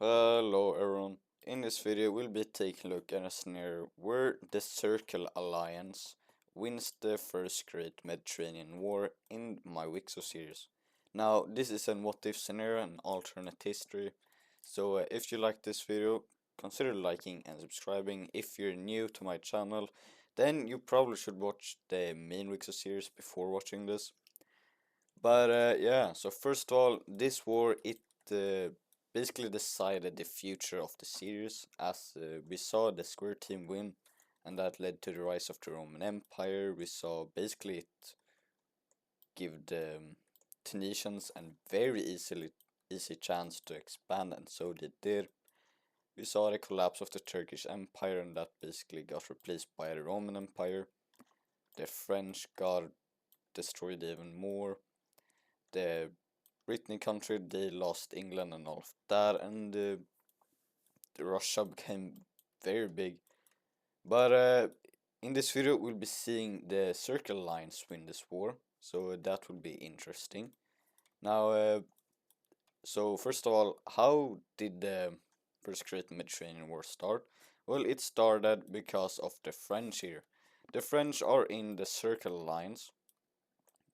Hello everyone. In this video we'll be taking a look at a scenario where the Circle Alliance wins the first Great Mediterranean War in my wicso series. Now this is an what if scenario and alternate history, so if you like this video consider liking and subscribing. If you're new to my channel then you probably should watch the main wicso series before watching this. But yeah, so first of all, this war uh, basically decided the future of the series, as we saw the square team win, and that led to the rise of the Roman Empire. We saw basically it give the Tunisians a very easy chance to expand, and so they did. We saw the collapse of the Turkish Empire, and that basically got replaced by the Roman Empire. The French got destroyed even more. The Brittany country, they lost England and all of that, and Russia became very big. But in this video, we'll be seeing the Circle Lines win this war, so that will be interesting. Now, so first of all, how did the First Great Mediterranean War start? Well, it started because of the French here. The French are in the Circle Lines,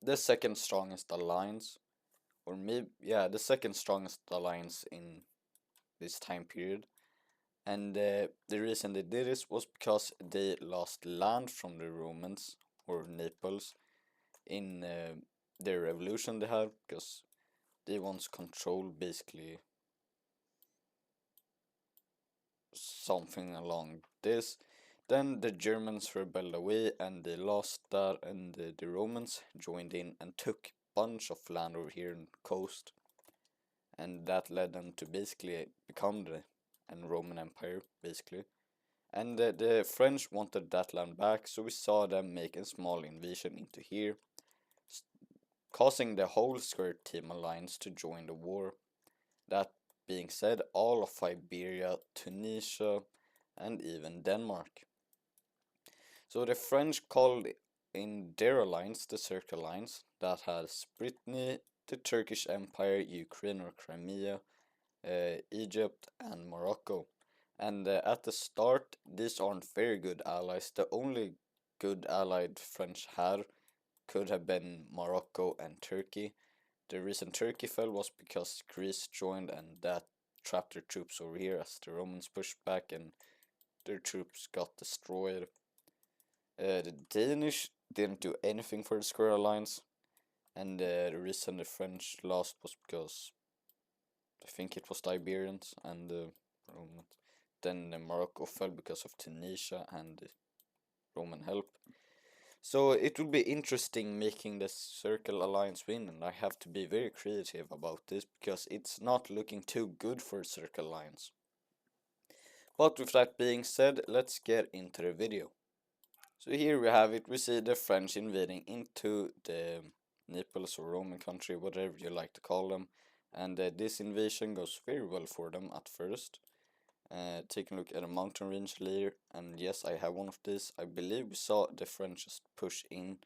the second strongest alliance, or maybe, yeah, the second strongest alliance in this time period. And the reason they did this was because they lost land from the Romans or Naples in their revolution they had, because they once controlled basically something along this. Then the Germans rebelled away and they lost that, and the Romans joined in and took a bunch of land over here in the coast, and that led them to basically become the Roman Empire basically. And the French wanted that land back, so we saw them make a small invasion into here, causing the whole Square Team Alliance to join the war. That being said, all of Iberia, Tunisia, and even Denmark. So the French called in their alliance the Circle Alliance that has Brittany, the Turkish Empire, Ukraine or Crimea, Egypt, and Morocco. And at the start, these aren't very good allies. The only good allied French had could have been Morocco and Turkey. The reason Turkey fell was because Greece joined, and that trapped their troops over here as the Romans pushed back and their troops got destroyed. The Danish didn't do anything for the Square Alliance, and the reason the French lost was because I think it was the Iberians and the Romans. Then Morocco fell because of Tunisia and Roman help. So it will be interesting making the Circle Alliance win, and I have to be very creative about this because it's not looking too good for Circle Alliance. But with that being said, let's get into the video. So here we have it, we see the French invading into the Naples or Roman country, whatever you like to call them, and this invasion goes very well for them at first. Taking a look at a mountain range layer, and yes, I have one of these. I believe we saw the French just push in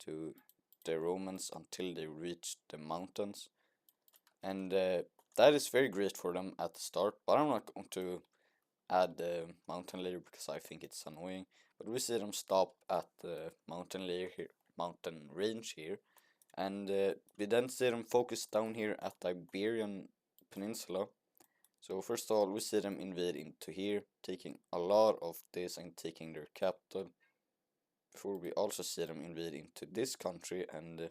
to the Romans until they reached the mountains, and that is very great for them at the start, but I'm not going to add the mountain layer because I think it's annoying. But we see them stop at the mountain layer here, mountain range here, and we then see them focus down here at the Iberian Peninsula. So first of all, we see them invade into here, taking a lot of this and taking their capital. Before we also see them invade into this country, and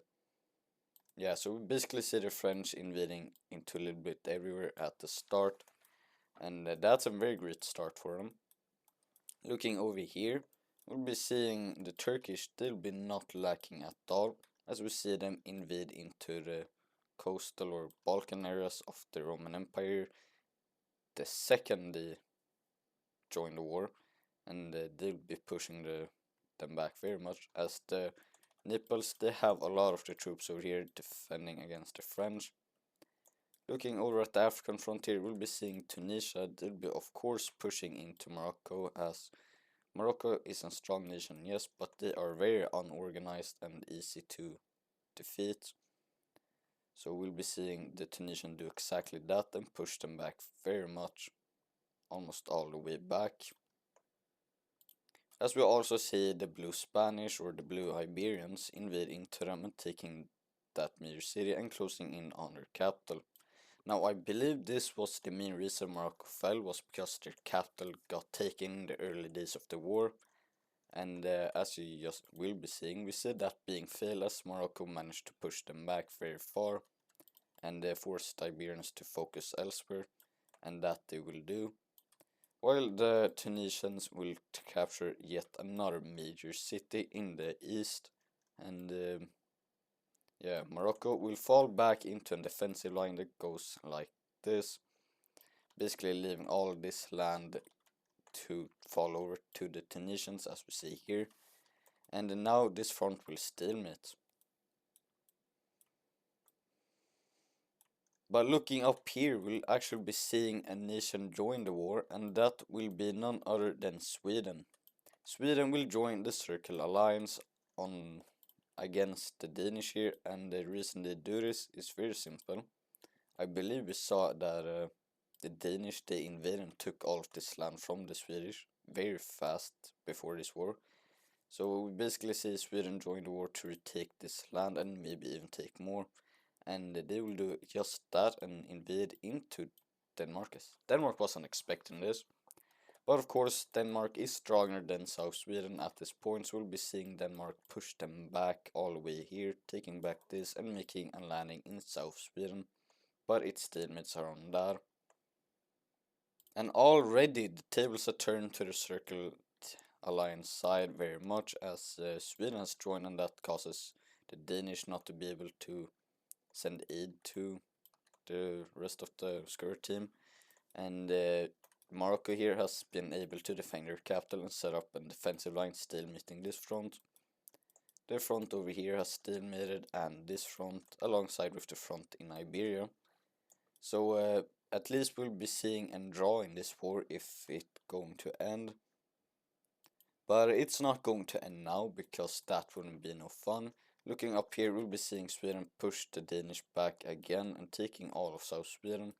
yeah, so we basically see the French invading into a little bit everywhere at the start, and that's a very great start for them. Looking over here, we'll be seeing the Turkish, they'll be not lacking at all, as we see them invade into the coastal or Balkan areas of the Roman Empire the second they join the war, and they'll be pushing them back very much, as the Naples, they have a lot of the troops over here defending against the French. Looking over at the African frontier, we'll be seeing Tunisia. They'll be of course pushing into Morocco, as Morocco is a strong nation, yes, but they are very unorganized and easy to defeat. So we'll be seeing the Tunisians do exactly that and push them back very much, almost all the way back. As we also see the blue Spanish or the blue Iberians invade into them and taking that major city and closing in on their capital. Now I believe this was the main reason Morocco fell, was because their capital got taken in the early days of the war. And as you just will be seeing, we see that being failed as Morocco managed to push them back very far and forced the Iberians to focus elsewhere, and that they will do. While the Tunisians will capture yet another major city in the east, and yeah, Morocco will fall back into a defensive line that goes like this, basically leaving all this land to fall over to the Tunisians as we see here. And now this front will stalemate. But looking up here, we'll actually be seeing a nation join the war, and that will be none other than Sweden. Sweden will join the Circle Alliance on against the Danish here, and the reason they do this is very simple. I believe we saw that the Danish, they invaded and took all of this land from the Swedish very fast before this war. So we basically see Sweden join the war to retake this land and maybe even take more. And they will do just that and invade into Denmark. Denmark wasn't expecting this. But of course, Denmark is stronger than South Sweden at this point, so we'll be seeing Denmark push them back all the way here, taking back this and making a landing in South Sweden. But it stalemates around there. And already the tables are turned to the Circle Alliance side very much, as Sweden has joined, and that causes the Danish not to be able to send aid to the rest of the skirt team. And Morocco here has been able to defend their capital and set up a defensive line stalemating this front. The front over here has stalemated, and this front alongside with the front in Iberia. So at least we'll be seeing a draw in this war if it's going to end. But it's not going to end now, because that wouldn't be no fun. Looking up here, we'll be seeing Sweden push the Danish back again and taking all of South Sweden.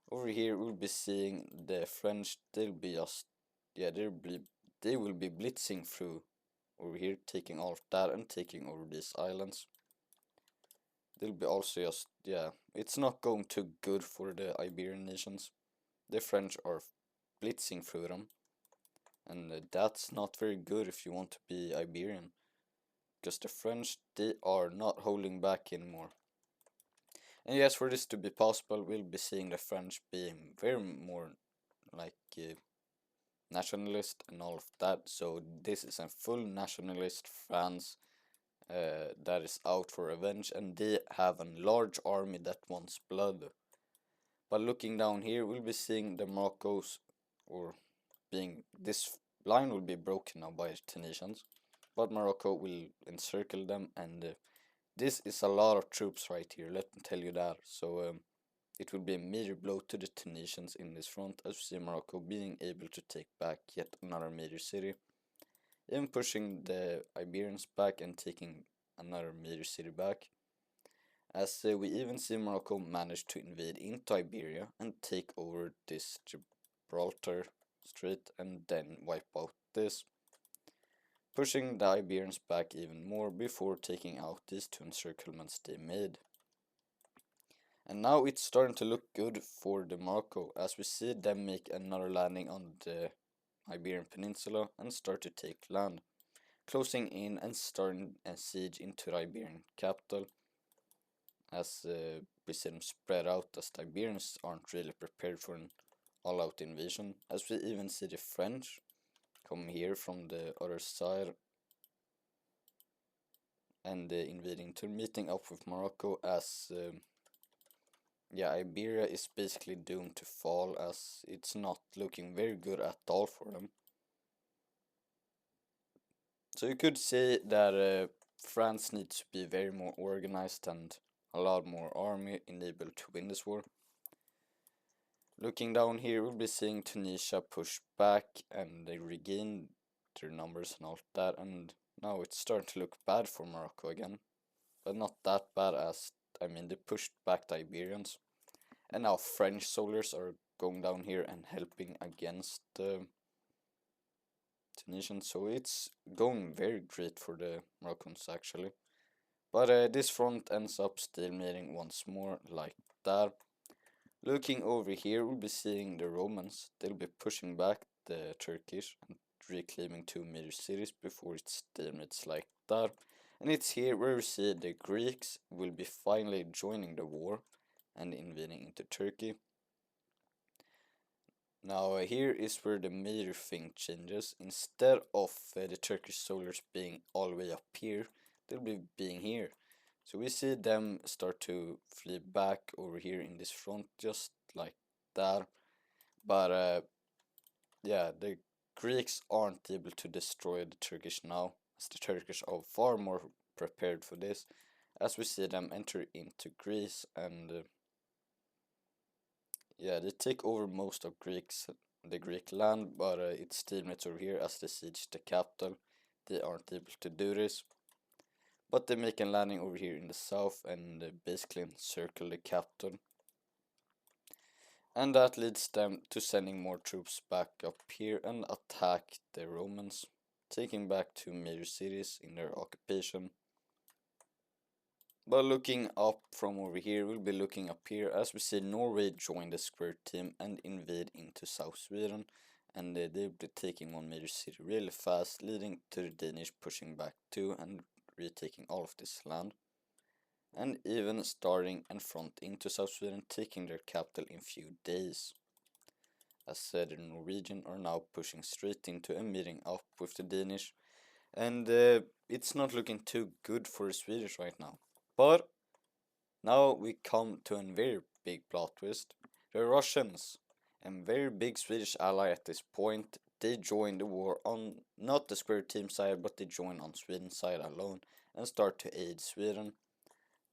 Over here, we'll be seeing the French. They'll be just, yeah, they will be blitzing through over here, taking all of that and taking over these islands. They'll be also just, yeah, it's not going too good for the Iberian nations. The French are blitzing through them, and that's not very good if you want to be Iberian, because the French, they are not holding back anymore. And yes, for this to be possible, we'll be seeing the French being very more like nationalist and all of that. So this is a full nationalist France that is out for revenge, and they have a large army that wants blood. But looking down here, we'll be seeing the Morocco's, or being, this line will be broken now by the Tunisians, but Morocco will encircle them, and this is a lot of troops right here, let me tell you that. So it will be a major blow to the Tunisians in this front, as we see Morocco being able to take back yet another major city, even pushing the Iberians back and taking another major city back. As we even see Morocco manage to invade into Iberia and take over this Gibraltar Strait and then wipe out this, pushing the Iberians back even more before taking out these two encirclements they made. And now it's starting to look good for the Morocco, as we see them make another landing on the Iberian Peninsula and start to take land, closing in and starting a siege into the Iberian capital, as we see them spread out, as the Iberians aren't really prepared for an all-out invasion, as we even see the French come here from the other side and invading to meeting up with Morocco, as yeah, Iberia is basically doomed to fall, as it's not looking very good at all for them. So you could say that France needs to be very more organized and a lot more army enabled to win this war. Looking down here, we'll be seeing Tunisia push back and they regain their numbers and all that, and now it's starting to look bad for Morocco again, but not that bad, as I mean, they pushed back the Iberians. And now French soldiers are going down here and helping against the Tunisians. So it's going very great for the Moroccans actually. But this front ends up stalemating once more like that. Looking over here, we'll be seeing the Romans. They'll be pushing back the Turkish and reclaiming two major cities before it stalemates like that. And it's here where we see the Greeks will be finally joining the war and invading into Turkey. Now here is where the major thing changes. Instead of the Turkish soldiers being all the way up here, they'll be being here. So we see them start to flee back over here in this front, just like that. But yeah, the Greeks aren't able to destroy the Turkish now, as the Turkish are far more prepared for this, as we see them enter into Greece and yeah, they take over most of the Greek land, but it's stalemates over here as they siege the capital. They aren't able to do this. But they make a landing over here in the south and basically encircle the capital. And that leads them to sending more troops back up here and attack the Romans, taking back two major cities in their occupation. But looking up from over here, we'll be looking up here as we see Norway join the square team and invade into South Sweden. And they'll be taking one major city really fast, leading to the Danish pushing back too and retaking all of this land. And even starting and front into South Sweden, taking their capital in few days. As the Norwegian are now pushing straight into a meeting up with the Danish. And it's not looking too good for the Swedish right now. But now we come to a very big plot twist. The Russians, a very big Swedish ally at this point, they join the war on not the square team side, but they join on Sweden's side alone and start to aid Sweden.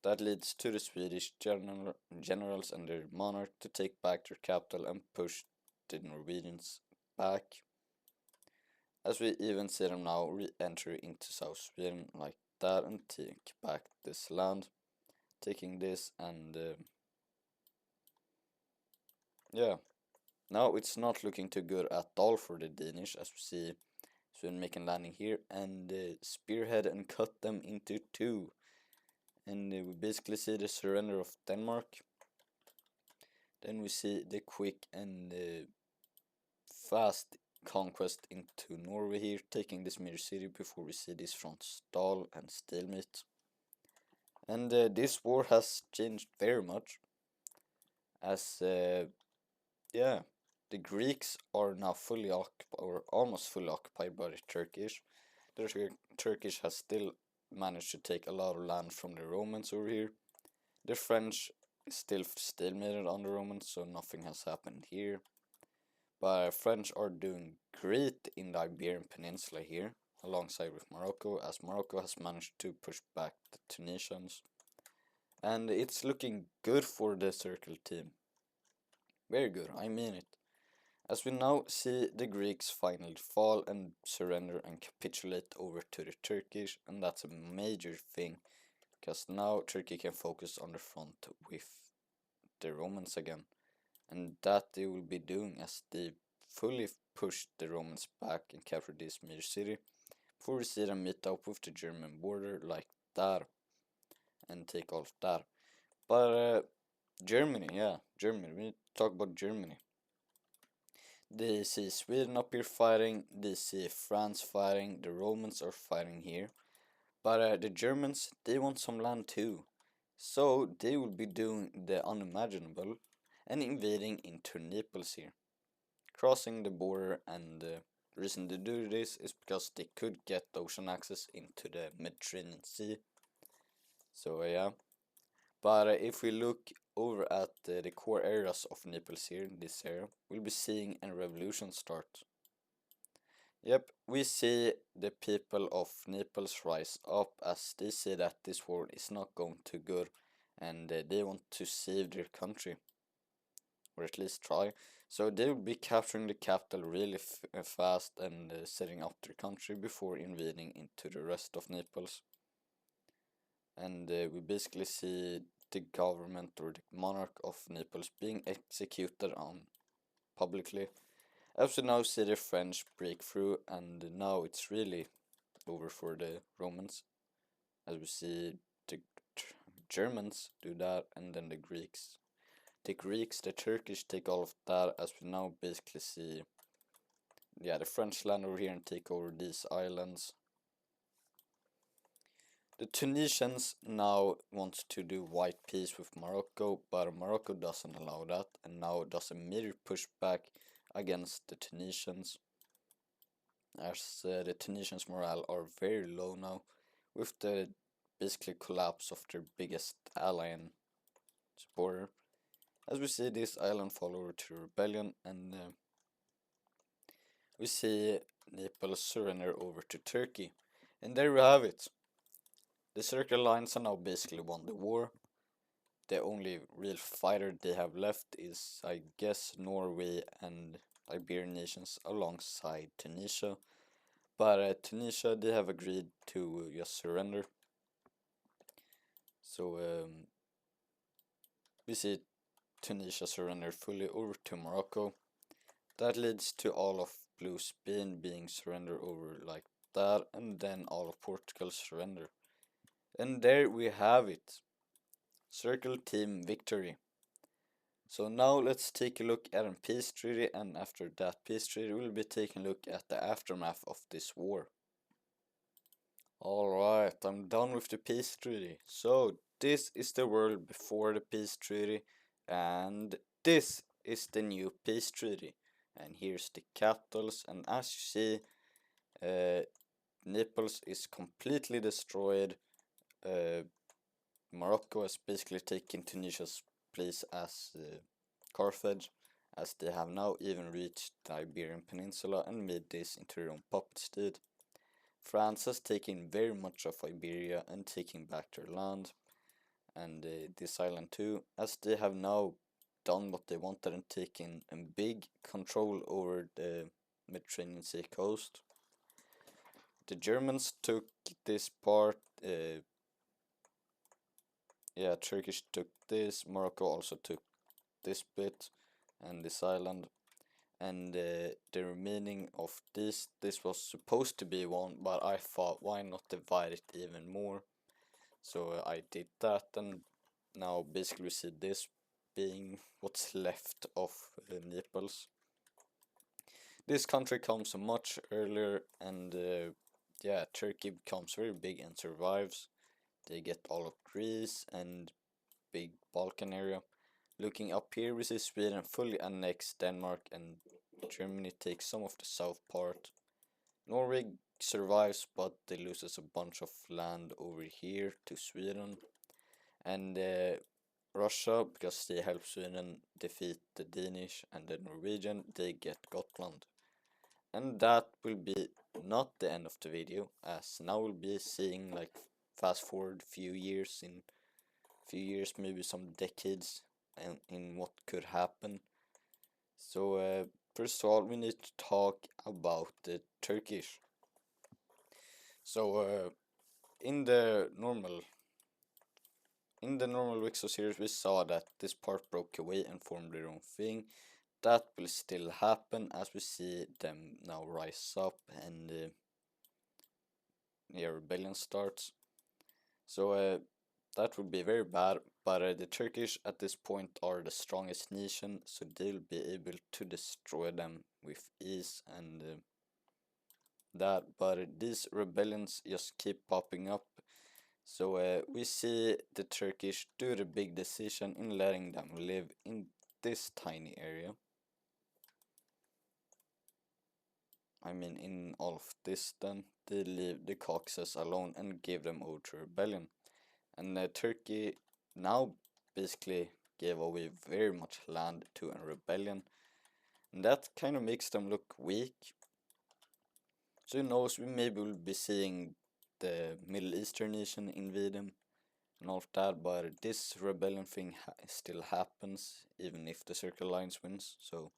That leads to the Swedish generals and their monarch to take back their capital and push the Norwegians back. As we even see them now re-enter into South Sweden like that and take back this land, taking this and yeah, now it's not looking too good at all for the Danish, as we see Sweden making landing here and spearhead and cut them into two, and we basically see the surrender of Denmark. Then we see the quick and fast conquest into Norway here, taking this major city before we see this front stall and stalemate. And this war has changed very much, as yeah, the Greeks are now fully occupied, or almost fully occupied by the Turkish. The Turkish has still managed to take a lot of land from the Romans over here. The French is still stalemated on the Romans, so nothing has happened here. But French are doing great in the Iberian Peninsula here, alongside with Morocco, as Morocco has managed to push back the Tunisians. And it's looking good for the Circle team. Very good, I mean it. As we now see the Greeks finally fall and surrender and capitulate over to the Turkish, and that's a major thing, because now Turkey can focus on the front with the Romans again. And that they will be doing as they fully push the Romans back and capture this major city before we see them meet up with the German border like that and take all of that. But Germany, Germany, we need to talk about Germany. They see Sweden up here fighting, they see France fighting, the Romans are fighting here. But the Germans, they want some land too. So they will be doing the unimaginable and invading into Naples here, crossing the border, and the reason they do this is because they could get ocean access into the Mediterranean Sea. So yeah, but if we look over at the core areas of Naples here, this area, we'll be seeing a revolution start. Yep, we see the people of Naples rise up as they see that this war is not going too good and they want to save their country, or at least try. So they will be capturing the capital really fast and setting up their country before invading into the rest of Naples. And we basically see the government or the monarch of Naples being executed on publicly. As we now see the French break through, and now it's really over for the Romans. As we see the Germans do that, and then the Greeks. The Turkish take all of that, as we now basically see, the French land over here and take over these islands. The Tunisians now want to do white peace with Morocco, but Morocco doesn't allow that, and now does a major pushback against the Tunisians, as the Tunisians' morale are very low now, with the basically collapse of their biggest ally and supporter. As we see, this island fall over to rebellion, and we see Naples surrender over to Turkey, and there we have it. The Circle Lines have now basically won the war. The only real fighter they have left is, I guess, Norway and Iberian nations alongside Tunisia. But Tunisia, they have agreed to just surrender. So we see Tunisia surrender fully over to Morocco. That leads to all of Blue Spain being surrendered over like that, and then all of Portugal surrender. And there we have it. Circle Team victory. So now let's take a look at a peace treaty, and after that peace treaty we'll be taking a look at the aftermath of this war. Alright, I'm done with the peace treaty. So this is the world before the peace treaty, and this is the new peace treaty. And here's the capitals, and as you see, Naples is completely destroyed. Morocco has basically taken Tunisia's place as Carthage, as they have now even reached the Iberian Peninsula and made this into their own puppet state. France has taken very much of Iberia and taking back their land, and this island too, as they have now done what they wanted and taken a big control over the Mediterranean Sea coast. The Germans took this part, Turkish took this, Morocco also took this bit and this island, and the remaining of this was supposed to be one, but I thought why not divide it even more, so I did that, and now basically we see this being what's left of Naples. This country comes much earlier, and Turkey becomes very big and survives. They get all of Greece and big Balkan area. Looking up here we see Sweden fully annex Denmark, and Germany takes some of the south part. Norway survives, but they loses a bunch of land over here to Sweden. And Russia, because they help Sweden defeat the Danish and the Norwegian, they get Gotland. And that will be not the end of the video, as now we'll be seeing, like, fast forward few years, maybe some decades, and in what could happen. So first of all we need to talk about the Turkish. So in the normal wicso series we saw that this part broke away and formed their own thing. That will still happen as we see them now rise up, and rebellion starts. So that would be very bad, but the Turkish at this point are the strongest nation, so they'll be able to destroy them with ease, and but these rebellions just keep popping up. So we see the Turkish do the big decision in letting them live in this tiny area. I mean, in all of this, then they leave the Caucasus alone and give them over to rebellion. And Turkey now basically gave away very much land to a rebellion, and that kind of makes them look weak. So who knows, we maybe will be seeing the Middle Eastern nation invade them and all of that, but this rebellion thing still happens even if the Circle Lines wins, so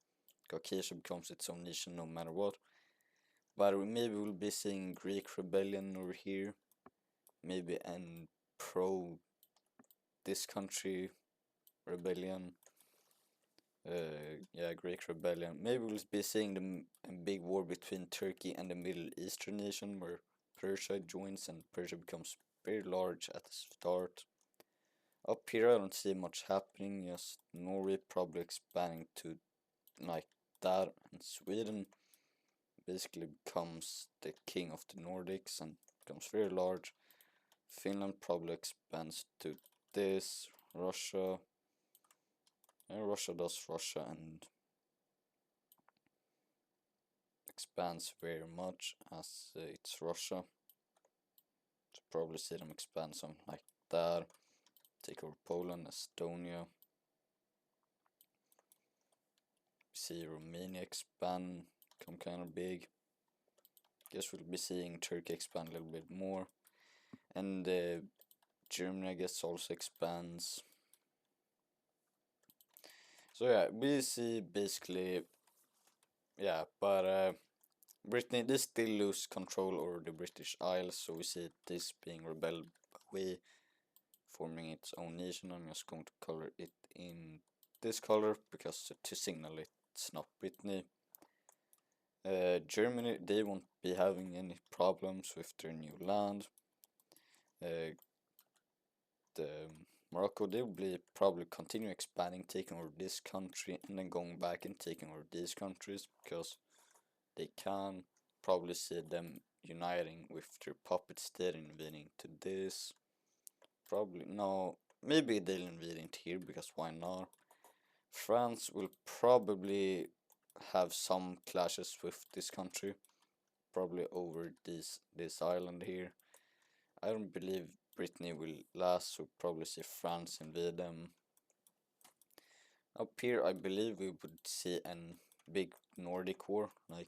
Caucasia becomes its own nation no matter what. But maybe we'll be seeing Greek rebellion over here, maybe an pro this country rebellion. Yeah, Greek rebellion. Maybe we'll be seeing a big war between Turkey and the Middle Eastern nation where Persia joins and Persia becomes very large at the start. Up here I don't see much happening, just Norway probably expanding to like that, and Sweden basically becomes the king of the Nordics and becomes very large. Finland probably expands to this, Russia. Russia does Russia and expands very much as it's Russia. So probably see them expand something like that. Take over Poland, Estonia. See Romania expand, become kind of big. Guess we'll be seeing Turkey expand a little bit more. And Germany, I guess, also expands. So yeah, we see basically, yeah, but Britain, they still lose control over the British Isles, so we see this being rebelled away, forming its own nation. I'm just going to color it in this color because to signal it's not Brittany. Germany, they won't be having any problems with their new land. The Morocco, they will be probably continue expanding, taking over this country, and then going back and taking over these countries because they can. Probably see them uniting with their puppet state, invading to this. Probably no, maybe they'll invade into here because why not? France will probably have some clashes with this country, probably over this island here. I don't believe Brittany will last, so probably see France invade them. Up here, I believe we would see a big Nordic war, like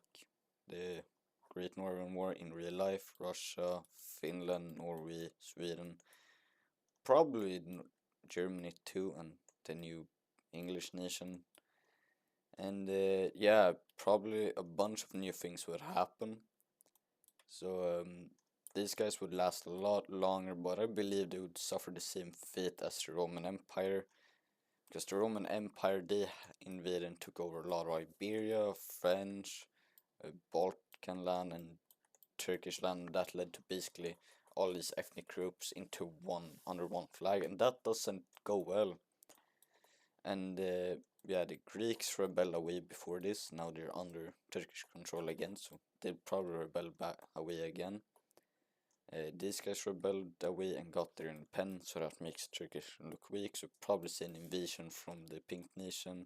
the Great Northern War in real life. Russia, Finland, Norway, Sweden, probably Germany too, and the new English nation. And yeah, probably a bunch of new things would happen. So these guys would last a lot longer, but I believe they would suffer the same fate as the Roman Empire. Because the Roman Empire, they invaded and took over a lot of Iberia, French, Balkan land, and Turkish land. That led to basically all these ethnic groups into one under one flag, and that doesn't go well. And yeah, the Greeks rebelled away before this. Now they're under Turkish control again, so they'll probably rebel back away again. These guys rebelled away and got their independence, so that makes Turkish look weak. So probably see an invasion from the Pink Nation.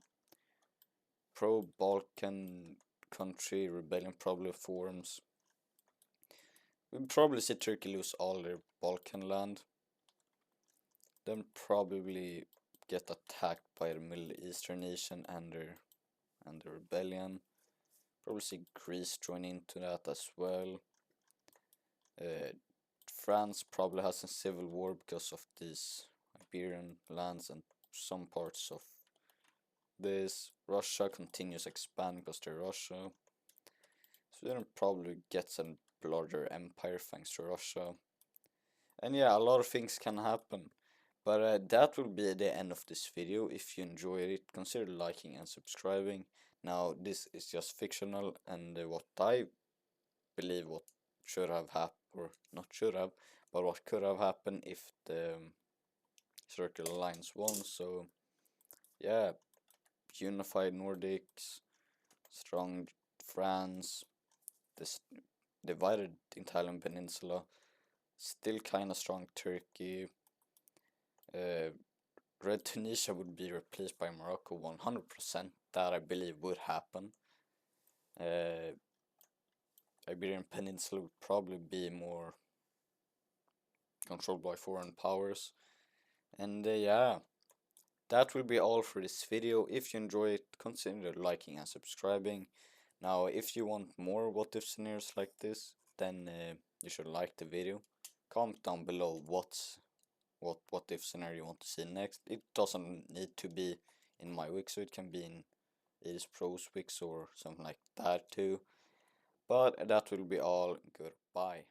Pro-Balkan country rebellion probably forms. We'll probably see Turkey lose all their Balkan land. Then probably get attacked by the Middle Eastern nation and the rebellion. Probably see Greece join into that as well. France probably has a civil war because of these Iberian lands and some parts of this. Russia continues expanding because they're Russia. Sweden probably gets a larger empire thanks to Russia. And yeah, a lot of things can happen. But that will be the end of this video. If you enjoyed it, consider liking and subscribing. Now, this is just fictional, and what I believe what should have happened, or not should have, but what could have happened if the Circular Alliance won. So, yeah, unified Nordics, strong France, this divided Italian peninsula, still kind of strong Turkey. Red Tunisia would be replaced by Morocco 100%. That I believe would happen. Iberian Peninsula would probably be more controlled by foreign powers. And yeah, that will be all for this video. If you enjoy it, consider liking and subscribing. Now, if you want more what if scenarios like this, then you should like the video. Comment down below what if scenario you want to see next. It doesn't need to be in my wicso, it can be in Is Pro's wicso or something like that too. But that will be all. Goodbye.